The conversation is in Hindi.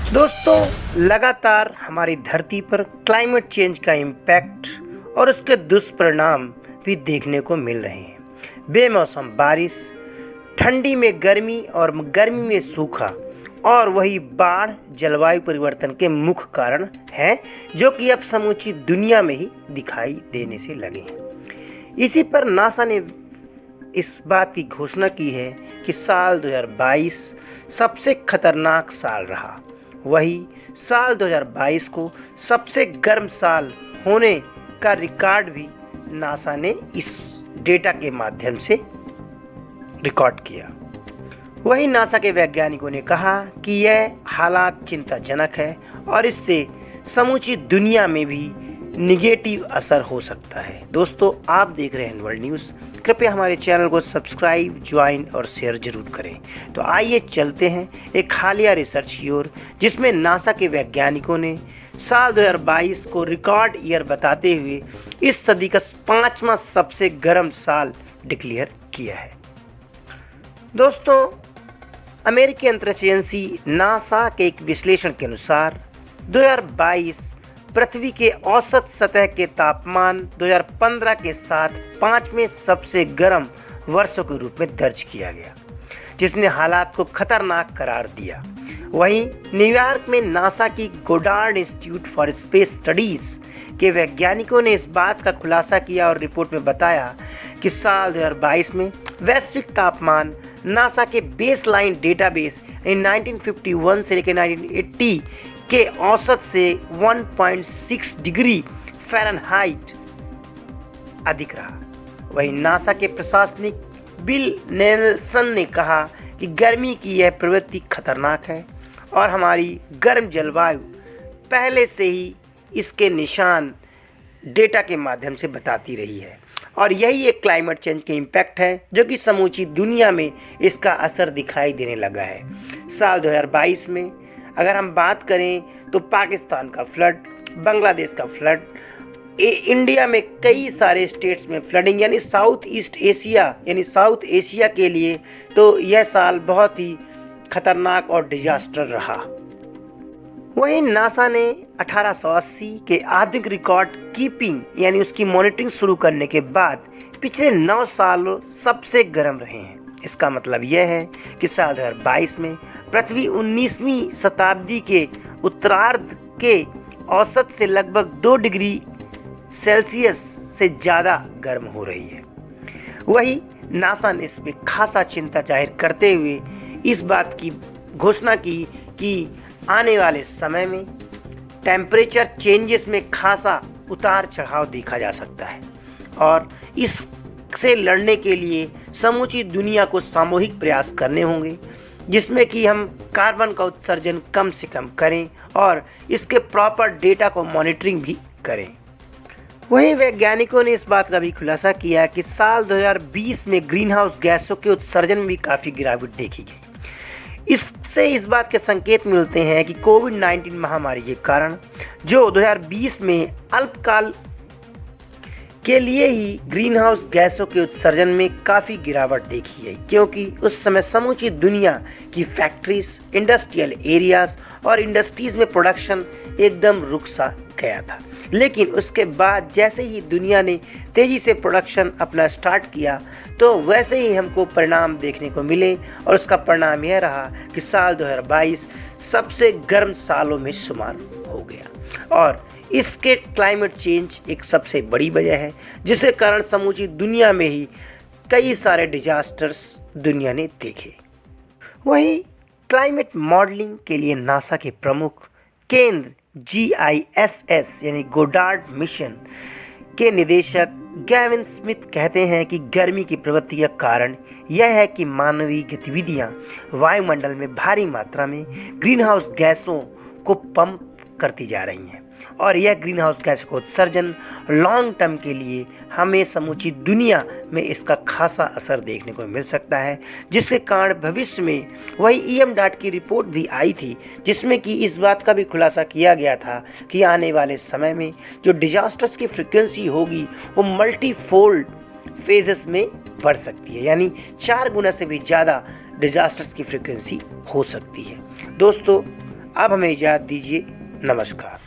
दोस्तों, लगातार हमारी धरती पर क्लाइमेट चेंज का इम्पैक्ट और उसके दुष्परिणाम भी देखने को मिल रहे हैं। बेमौसम बारिश, ठंडी में गर्मी और गर्मी में सूखा और वही बाढ़ जलवायु परिवर्तन के मुख्य कारण हैं, जो कि अब समूची दुनिया में ही दिखाई देने से लगे हैं। इसी पर नासा ने इस बात की घोषणा की है कि साल 2022 सबसे खतरनाक साल रहा। वही साल 2022 को सबसे गर्म साल होने का रिकॉर्ड भी नासा ने इस डेटा के माध्यम से रिकॉर्ड किया। वही नासा के वैज्ञानिकों ने कहा कि यह हालात चिंताजनक है और इससे समूची दुनिया में भी निगेटिव असर हो सकता है। दोस्तों, आप देख रहे हैं वर्ल्ड न्यूज़। कृपया हमारे चैनल को सब्सक्राइब, ज्वाइन और शेयर जरूर करें। तो आइए चलते हैं एक हालिया रिसर्च की ओर, जिसमें नासा के वैज्ञानिकों ने साल 2022 को रिकॉर्ड ईयर बताते हुए इस सदी का 5वां सबसे गर्म साल डिक्लेयर किया है। दोस्तों, अमेरिकी अंतरिक्ष एजेंसी नासा के एक विश्लेषण के अनुसार 2022 पृथ्वी के औसत सतह के तापमान 2015 के साथ 5वें सबसे गर्म वर्षों के रूप में दर्ज किया गया, जिसने हालात को खतरनाक करार दिया। वहीं न्यूयॉर्क में नासा की Goddard institute for space studies के वैज्ञानिकों ने इस बात का खुलासा किया और रिपोर्ट में बताया कि साल 2022 में वैश्विक तापमान नासा के बेसलाइन डेटाबेस 1951 से लेकर 1980 के औसत से 1.6 डिग्री फ़ारेनहाइट अधिक रहा। वहीं नासा के प्रशासनिक बिल नेल्सन ने कहा कि गर्मी की यह प्रवृत्ति खतरनाक है और हमारी गर्म जलवायु पहले से ही इसके निशान डेटा के माध्यम से बताती रही है और यही एक क्लाइमेट चेंज के इम्पैक्ट है, जो कि समूची दुनिया में इसका असर दिखाई देने लगा है। साल 2022 में अगर हम बात करें तो पाकिस्तान का फ्लड, बांग्लादेश का फ्लड, इंडिया में कई सारे स्टेट्स में फ्लडिंग, यानी साउथ एशिया के लिए तो यह साल बहुत ही खतरनाक और डिजास्टर रहा। वहीं नासा ने 1880 के आधुनिक रिकॉर्ड कीपिंग यानी उसकी मॉनिटरिंग शुरू करने के बाद पिछले 9 साल सबसे गर्म रहे हैं। इसका मतलब यह है कि साल 2022 में पृथ्वी 19वीं शताब्दी के उत्तरार्ध के औसत से लगभग 2 डिग्री सेल्सियस से ज़्यादा गर्म हो रही है। वही नासा ने इस पर खासा चिंता जाहिर करते हुए इस बात की घोषणा की कि आने वाले समय में टेम्परेचर चेंजेस में खासा उतार चढ़ाव देखा जा सकता है और इससे लड़ने के लिए समूची दुनिया को सामूहिक प्रयास करने होंगे, जिसमें कि हम कार्बन का उत्सर्जन कम से कम करें और इसके प्रॉपर डेटा को मॉनिटरिंग भी करें। वहीं वैज्ञानिकों ने इस बात का भी खुलासा किया कि साल 2020 में ग्रीन हाउस गैसों के उत्सर्जन में भी काफ़ी गिरावट देखी गई। इससे इस बात के संकेत मिलते हैं कि कोविड-19 महामारी के कारण जो 2020 में अल्पकाल के लिए ही ग्रीन हाउस गैसों के उत्सर्जन में काफ़ी गिरावट देखी गई, क्योंकि उस समय समूची दुनिया की फैक्ट्रीज, इंडस्ट्रियल एरियाज और इंडस्ट्रीज़ में प्रोडक्शन एकदम रुक सा गया था। लेकिन उसके बाद जैसे ही दुनिया ने तेज़ी से प्रोडक्शन अपना स्टार्ट किया, तो वैसे ही हमको परिणाम देखने को मिले और उसका परिणाम यह रहा कि साल 2022 सबसे गर्म सालों में शुमार हो गया और इसके क्लाइमेट चेंज एक सबसे बड़ी वजह है, जिसके कारण समूची दुनिया में ही कई सारे डिजास्टर्स दुनिया ने देखे। वहीं क्लाइमेट मॉडलिंग के लिए नासा के प्रमुख केंद्र GISS यानी गोडार्ड मिशन के निदेशक गैविन स्मिथ कहते हैं कि गर्मी की प्रवृत्ति का कारण यह है कि मानवीय गतिविधियां वायुमंडल में भारी मात्रा में ग्रीन हाउस गैसों को पंप करती जा रही हैं और यह ग्रीन हाउस गैस का उत्सर्जन लॉन्ग टर्म के लिए हमें समूची दुनिया में इसका खासा असर देखने को मिल सकता है, जिसके कारण भविष्य में वही EM.DOT की रिपोर्ट भी आई थी, जिसमें कि इस बात का भी खुलासा किया गया था कि आने वाले समय में जो डिजास्टर्स की फ्रिक्वेंसी होगी वो मल्टीफोल्ड फेजेस में बढ़ सकती है, यानी 4 गुना से भी ज़्यादा डिजास्टर्स की फ्रिक्वेंसी हो सकती है। दोस्तों, आप हमें इजाज़त दीजिए। नमस्कार।